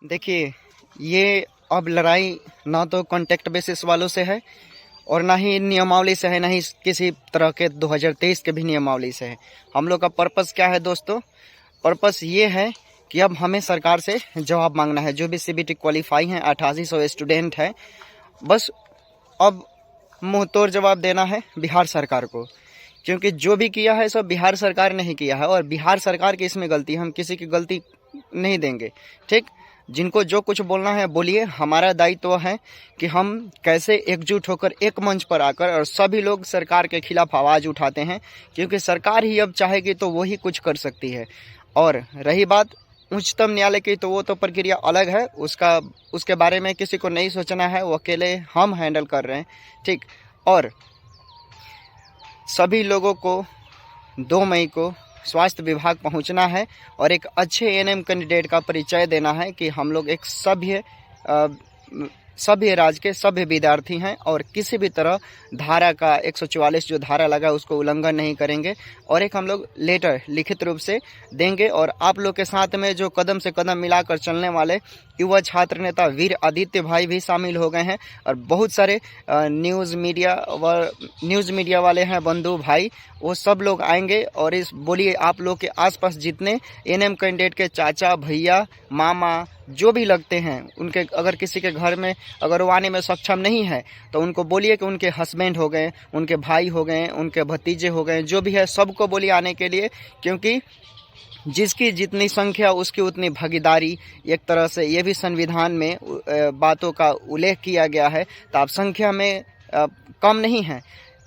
देखिए, ये अब लड़ाई ना तो कॉन्टेक्ट बेसिस वालों से है और ना ही नियमावली से है, ना ही किसी तरह के 2023 के भी नियमावली से है। हम लोग का पर्पस क्या है दोस्तों? पर्पस ये है कि अब हमें सरकार से जवाब मांगना है। जो भी सीबीटी क्वालिफाई हैं, 8800 स्टूडेंट हैं, बस अब मुंह तोड़ जवाब देना है बिहार सरकार को, क्योंकि जो भी किया है सब बिहार सरकार ने ही किया है और बिहार सरकार की इसमें गलती, हम किसी की गलती नहीं देंगे। ठीक, जिनको जो कुछ बोलना है बोलिए। हमारा दायित्व है कि हम कैसे एकजुट होकर एक मंच पर आकर और सभी लोग सरकार के खिलाफ आवाज़ उठाते हैं, क्योंकि सरकार ही अब चाहेगी तो वही कुछ कर सकती है। और रही बात उच्चतम न्यायालय की, तो वो तो प्रक्रिया अलग है, उसके बारे में किसी को नहीं सोचना है, वो अकेले हम हैंडल कर रहे हैं। ठीक, और सभी लोगों को 2 मई को स्वास्थ्य विभाग पहुंचना है और एक अच्छे एएनएम कैंडिडेट का परिचय देना है कि हम लोग एक सभ्य राज्य के सभ्य विद्यार्थी हैं और किसी भी तरह धारा का 144 जो धारा लगा उसको उल्लंघन नहीं करेंगे। और एक हम लोग लेटर लिखित रूप से देंगे और आप लोग के साथ में जो कदम से कदम मिलाकर चलने वाले युवा छात्र नेता वीर आदित्य भाई भी शामिल हो गए हैं और बहुत सारे न्यूज़ मीडिया वाले हैं बंधु भाई, वो सब लोग आएंगे। और इस बोलिए आप लोग के आसपास जितने एएनएम कैंडिडेट के चाचा भैया मामा जो भी लगते हैं, उनके अगर किसी के घर में अगर वो आने में सक्षम नहीं है तो उनको बोलिए कि उनके हस्बैंड हो गए, उनके भाई हो गए, उनके भतीजे हो गए, जो भी है सबको बोलिए आने के लिए, क्योंकि जिसकी जितनी संख्या उसकी उतनी भागीदारी। एक तरह से ये भी संविधान में बातों का उल्लेख किया गया है। तो आप संख्या में कम नहीं है।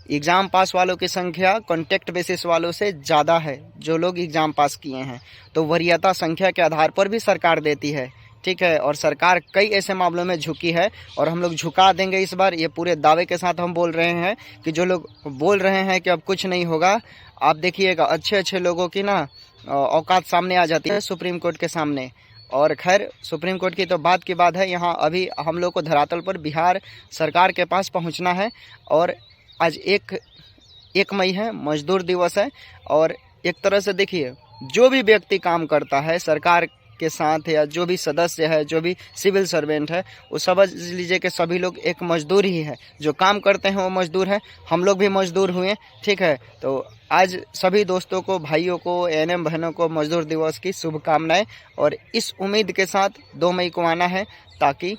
एग्ज़ाम पास वालों की संख्या कॉन्टेक्ट बेसिस वालों से ज़्यादा है जो लोग एग्ज़ाम पास किए हैं, तो वरीयता संख्या के आधार पर भी सरकार देती है। ठीक है, और सरकार कई ऐसे मामलों में झुकी है और हम लोग झुका देंगे इस बार। ये पूरे दावे के साथ हम बोल रहे हैं कि जो लोग बोल रहे हैं कि अब कुछ नहीं होगा, आप देखिएगा अच्छे अच्छे लोगों की ना औकात सामने आ जाती है सुप्रीम कोर्ट के सामने। और खैर, सुप्रीम कोर्ट की तो बात की बात है, यहाँ अभी हम लोग को धरातल पर बिहार सरकार के पास पहुँचना है। और आज 1 मई है, मजदूर दिवस है। और एक तरह से देखिए, जो भी व्यक्ति काम करता है सरकार के साथ या जो भी सदस्य है, जो भी सिविल सर्वेंट है, वो समझ लीजिए कि सभी लोग एक मजदूर ही है। जो काम करते हैं वो मजदूर है, हम लोग भी मजदूर हुए। ठीक है, तो आज सभी दोस्तों को, भाइयों को, एएनएम बहनों को मजदूर दिवस की शुभकामनाएं। और इस उम्मीद के साथ 2 मई को आना है ताकि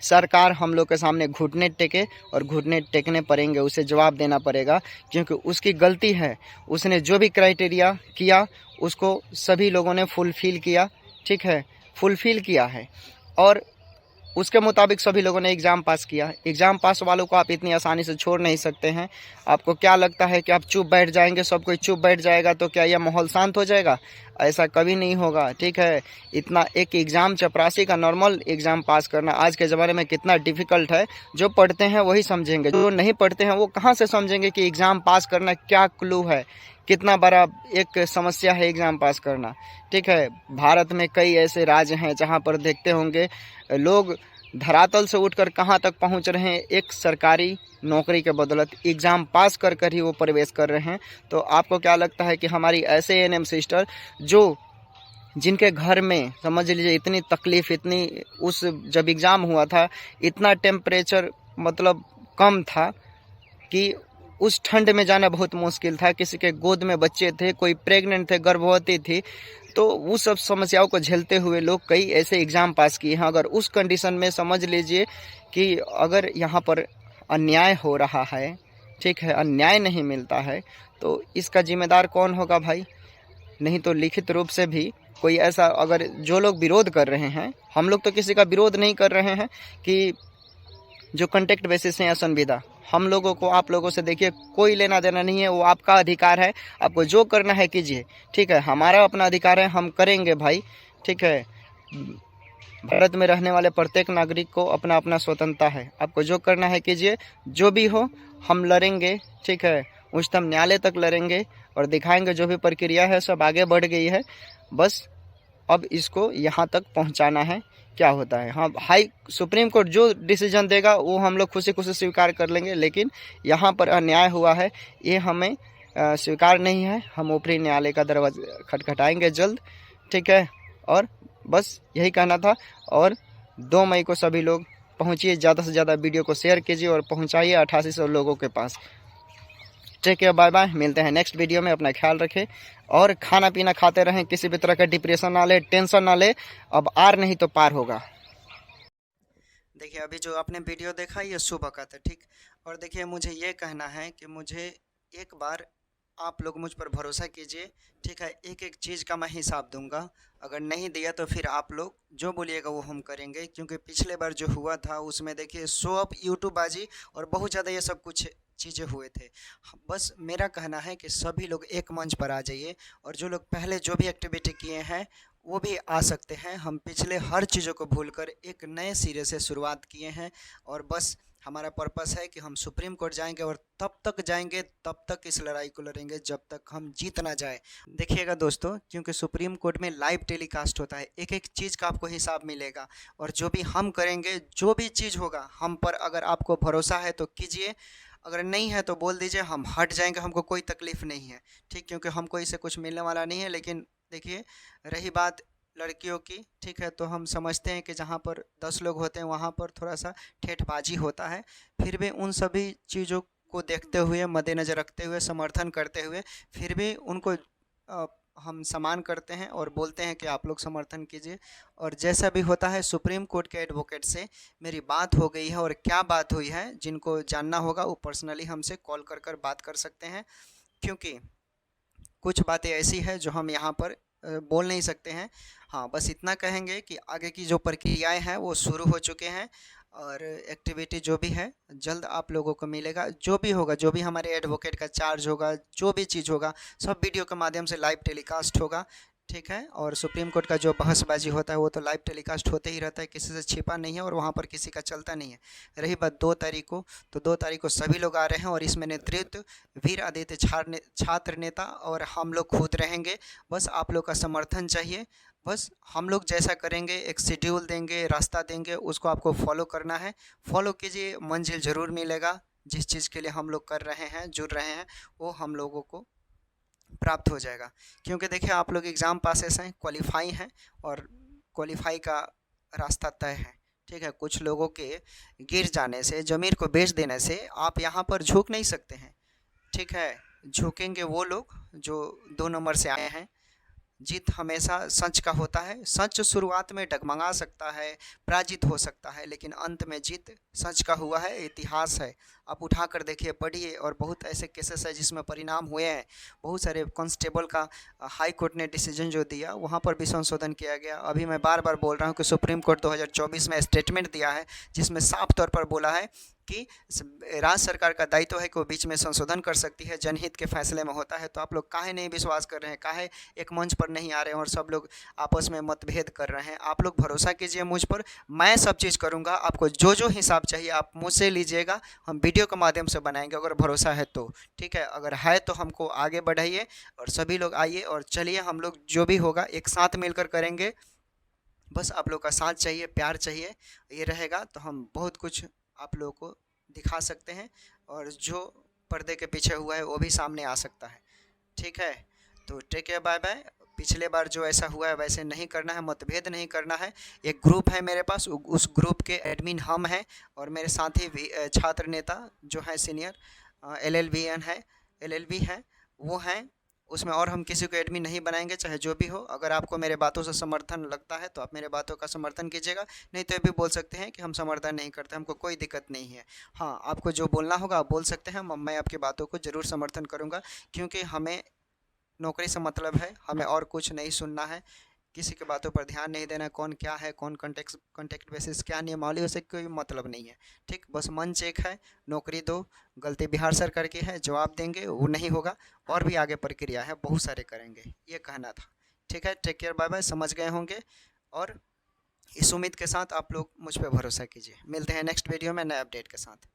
सरकार हम लोग के सामने घुटने टेके, और घुटने टेकने पड़ेंगे, उसे जवाब देना पड़ेगा, क्योंकि उसकी गलती है। उसने जो भी क्राइटेरिया किया उसको सभी लोगों ने फुलफ़िल किया। ठीक है, फुलफ़िल किया है और उसके मुताबिक सभी लोगों ने एग्ज़ाम पास किया। एग्ज़ाम पास वालों को आप इतनी आसानी से छोड़ नहीं सकते हैं। आपको क्या लगता है कि आप चुप बैठ जाएंगे, सब कोई चुप बैठ जाएगा तो क्या यह माहौल शांत हो जाएगा? ऐसा कभी नहीं होगा। ठीक है, इतना एक एग्ज़ाम चपरासी का नॉर्मल एग्ज़ाम पास करना आज के ज़माने में कितना डिफ़िकल्ट है। जो पढ़ते हैं वही समझेंगे, जो नहीं पढ़ते हैं वो कहाँ से समझेंगे कि एग्ज़ाम पास करना क्या क्लू है, कितना बड़ा एक समस्या है एग्ज़ाम पास करना। ठीक है, भारत में कई ऐसे राज्य हैं जहाँ पर देखते होंगे लोग धरातल से उठकर कहाँ तक पहुँच रहे हैं, एक सरकारी नौकरी के बदौलत एग्ज़ाम पास कर कर ही वो प्रवेश कर रहे हैं। तो आपको क्या लगता है कि हमारी ऐसे एएनएम सिस्टर जिनके घर में समझ लीजिए इतनी तकलीफ़, इतनी उस जब एग्ज़ाम हुआ था इतना टेम्परेचर मतलब कम था कि उस ठंड में जाना बहुत मुश्किल था, किसी के गोद में बच्चे थे, कोई प्रेग्नेंट थे, गर्भवती थी, तो वो सब समस्याओं को झेलते हुए लोग कई ऐसे एग्ज़ाम पास किए हैं। अगर उस कंडीशन में समझ लीजिए कि अगर यहाँ पर अन्याय हो रहा है, ठीक है, अन्याय नहीं मिलता है, तो इसका जिम्मेदार कौन होगा भाई? नहीं तो लिखित रूप से भी कोई ऐसा, अगर जो लोग विरोध कर रहे हैं, हम लोग तो किसी का विरोध नहीं कर रहे हैं कि जो कॉन्टेक्ट बेसिस है या संविदा, हम लोगों को आप लोगों से देखिए कोई लेना देना नहीं है, वो आपका अधिकार है, आपको जो करना है कीजिए। ठीक है, हमारा अपना अधिकार है, हम करेंगे भाई। ठीक है, भारत में रहने वाले प्रत्येक नागरिक को अपना अपना स्वतंत्रता है, आपको जो करना है कीजिए, जो भी हो हम लड़ेंगे। ठीक है, उच्चतम न्यायालय तक लड़ेंगे और दिखाएंगे जो भी प्रक्रिया है सब आगे बढ़ गई है, बस अब इसको यहाँ तक पहुँचाना है, क्या होता है। हाँ, हाई सुप्रीम कोर्ट जो डिसीजन देगा वो हम लोग खुशी खुशी स्वीकार कर लेंगे, लेकिन यहाँ पर अन्याय हुआ है ये हमें स्वीकार नहीं है। हम ऊपरी न्यायालय का दरवाजा खटखटाएंगे जल्द। ठीक है, और बस यही कहना था। और 2 मई को सभी लोग पहुँचिए, ज़्यादा से ज़्यादा वीडियो को शेयर कीजिए और पहुँचाइए 8800 लोगों के पास। टेक केयर, बाय बाय, मिलते हैं नेक्स्ट वीडियो में। अपना ख्याल रखें और खाना पीना खाते रहें, किसी भी तरह का डिप्रेशन ना ले, टेंशन ना ले। अब आर नहीं तो पार होगा। देखिए अभी जो आपने वीडियो देखा ये सुबह का था, ठीक। और देखिए मुझे ये कहना है कि मुझे एक बार आप लोग मुझ पर भरोसा कीजिए, ठीक है। एक एक चीज़ का मैं हिसाब दूंगा, अगर नहीं दिया तो फिर आप लोग जो बोलिएगा वो हम करेंगे। क्योंकि पिछले बार जो हुआ था उसमें देखिए शो अप, यूट्यूबबाजी और बहुत ज़्यादा ये सब कुछ चीज़ें हुए थे। बस मेरा कहना है कि सभी लोग एक मंच पर आ जाइए, और जो लोग पहले जो भी एक्टिविटी किए हैं वो भी आ सकते हैं। हम पिछले हर चीज़ों को भूलकर एक नए सिरे से शुरुआत किए हैं, और बस हमारा पर्पस है कि हम सुप्रीम कोर्ट जाएंगे, और तब तक जाएंगे, तब तक इस लड़ाई को लड़ेंगे जब तक हम जीत ना जाए। देखिएगा दोस्तों, क्योंकि सुप्रीम कोर्ट में लाइव टेलीकास्ट होता है, एक एक चीज़ का आपको हिसाब मिलेगा, और जो भी हम करेंगे, जो भी चीज़ होगा हम पर, अगर आपको भरोसा है तो कीजिए, अगर नहीं है तो बोल दीजिए, हम हट जाएंगे, हमको कोई तकलीफ़ नहीं है, ठीक। क्योंकि हमको इससे कुछ मिलने वाला नहीं है। लेकिन देखिए रही बात लड़कियों की, ठीक है, तो हम समझते हैं कि जहाँ पर 10 लोग होते हैं वहाँ पर थोड़ा सा ठेठबाजी होता है। फिर भी उन सभी चीज़ों को देखते हुए, मद्देनज़र रखते हुए, समर्थन करते हुए, फिर भी उनको हम सम्मान करते हैं और बोलते हैं कि आप लोग समर्थन कीजिए। और जैसा भी होता है, सुप्रीम कोर्ट के एडवोकेट से मेरी बात हो गई है, और क्या बात हुई है, जिनको जानना होगा वो पर्सनली हमसे कॉल कर कर बात कर सकते हैं। क्योंकि कुछ बातें ऐसी है जो हम यहाँ पर बोल नहीं सकते हैं। हाँ, बस इतना कहेंगे कि आगे की जो प्रक्रियाएं हैं वो शुरू हो चुके हैं, और एक्टिविटी जो भी है जल्द आप लोगों को मिलेगा। जो भी होगा, जो भी हमारे एडवोकेट का चार्ज होगा, जो भी चीज़ होगा, सब वीडियो के माध्यम से लाइव टेलीकास्ट होगा, ठीक है। और सुप्रीम कोर्ट का जो बहसबाजी होता है वो तो लाइव टेलीकास्ट होते ही रहता है, किसी से छिपा नहीं है, और वहाँ पर किसी का चलता नहीं है। रही बात 2 तारीख को, तो 2 तारीख को सभी लोग आ रहे हैं, और इसमें नेतृत्व वीर आदित्य छात्र नेता और हम लोग खुद रहेंगे। बस आप लोग का समर्थन चाहिए। बस हम लोग जैसा करेंगे, एक शेड्यूल देंगे, रास्ता देंगे, उसको आपको फॉलो करना है। फॉलो कीजिए, मंजिल ज़रूर मिलेगा। जिस चीज़ के लिए हम लोग कर रहे हैं, जुड़ रहे हैं, वो हम लोगों को प्राप्त हो जाएगा। क्योंकि देखिए आप लोग एग्ज़ाम पासेस हैं, क्वालिफाई हैं, और क्वालिफाई का रास्ता तय है, ठीक है। कुछ लोगों के गिर जाने से, ज़मीर को बेच देने से आप यहाँ पर झुक नहीं सकते हैं, ठीक है। झुकेंगे वो लोग जो 2 नंबर से आए हैं। जीत हमेशा सच का होता है। सच शुरुआत में डगमगा सकता है, पराजित हो सकता है, लेकिन अंत में जीत सच का हुआ है, इतिहास है। आप उठा कर देखिए, पढ़िए, और बहुत ऐसे केसेस है जिसमें परिणाम हुए हैं। बहुत सारे कांस्टेबल का हाई कोर्ट ने डिसीजन जो दिया वहाँ पर भी संशोधन किया गया। अभी मैं बार बार बोल रहा हूँ कि सुप्रीम कोर्ट 2024 में स्टेटमेंट दिया है, जिसमें साफ तौर पर बोला है कि राज्य सरकार का दायित्व है कि वो बीच में संशोधन कर सकती है, जनहित के फैसले में होता है। तो आप लोग काहे नहीं विश्वास कर रहे हैं, काहे एक मंच पर नहीं आ रहे हैं, और सब लोग आपस में मतभेद कर रहे हैं। आप लोग भरोसा कीजिए मुझ पर, मैं सब चीज़ करूँगा। आपको जो जो हिसाब चाहिए आप मुझसे लीजिएगा, हम वीडियो के माध्यम से बनाएंगे, अगर भरोसा है तो, ठीक है। अगर है तो हमको आगे बढ़ाइए, और सभी लोग आइए, और चलिए हम लोग जो भी होगा एक साथ मिलकर करेंगे। बस आप लोग का साथ चाहिए, प्यार चाहिए, ये रहेगा तो हम बहुत कुछ आप लोगों को दिखा सकते हैं, और जो पर्दे के पीछे हुआ है वो भी सामने आ सकता है, ठीक है। तो टेक केयर, बाय बाय। पिछले बार जो ऐसा हुआ है वैसे नहीं करना है, मतभेद नहीं करना है। एक ग्रुप है मेरे पास, उस ग्रुप के एडमिन हम हैं, और मेरे साथी छात्र नेता जो है सीनियर LLB हैं, वो हैं उसमें, और हम किसी को एडमिन नहीं बनाएंगे, चाहे जो भी हो। अगर आपको मेरे बातों से समर्थन लगता है तो आप मेरे बातों का समर्थन कीजिएगा, नहीं तो ये भी बोल सकते हैं कि हम समर्थन नहीं करते, हमको कोई दिक्कत नहीं है। हाँ, आपको जो बोलना होगा आप बोल सकते हैं, मैं आपकी बातों को ज़रूर समर्थन करूँगा। क्योंकि हमें नौकरी से मतलब है, हमें और कुछ नहीं सुनना है, किसी की बातों पर ध्यान नहीं देना, कौन क्या है, कौन कॉन्टेक्ट बेसिस क्या नियमावली, उसे कोई मतलब नहीं है, ठीक। बस मंच एक है, नौकरी दो। गलती बिहार सरकार की है, जवाब देंगे, वो नहीं होगा, और भी आगे प्रक्रिया है, बहुत सारे करेंगे, ये कहना था, ठीक है। टेक केयर, बाय बाय, समझ गए होंगे। और इस उम्मीद के साथ आप लोग मुझ पर भरोसा कीजिए। मिलते हैं नेक्स्ट वीडियो में नए अपडेट के साथ।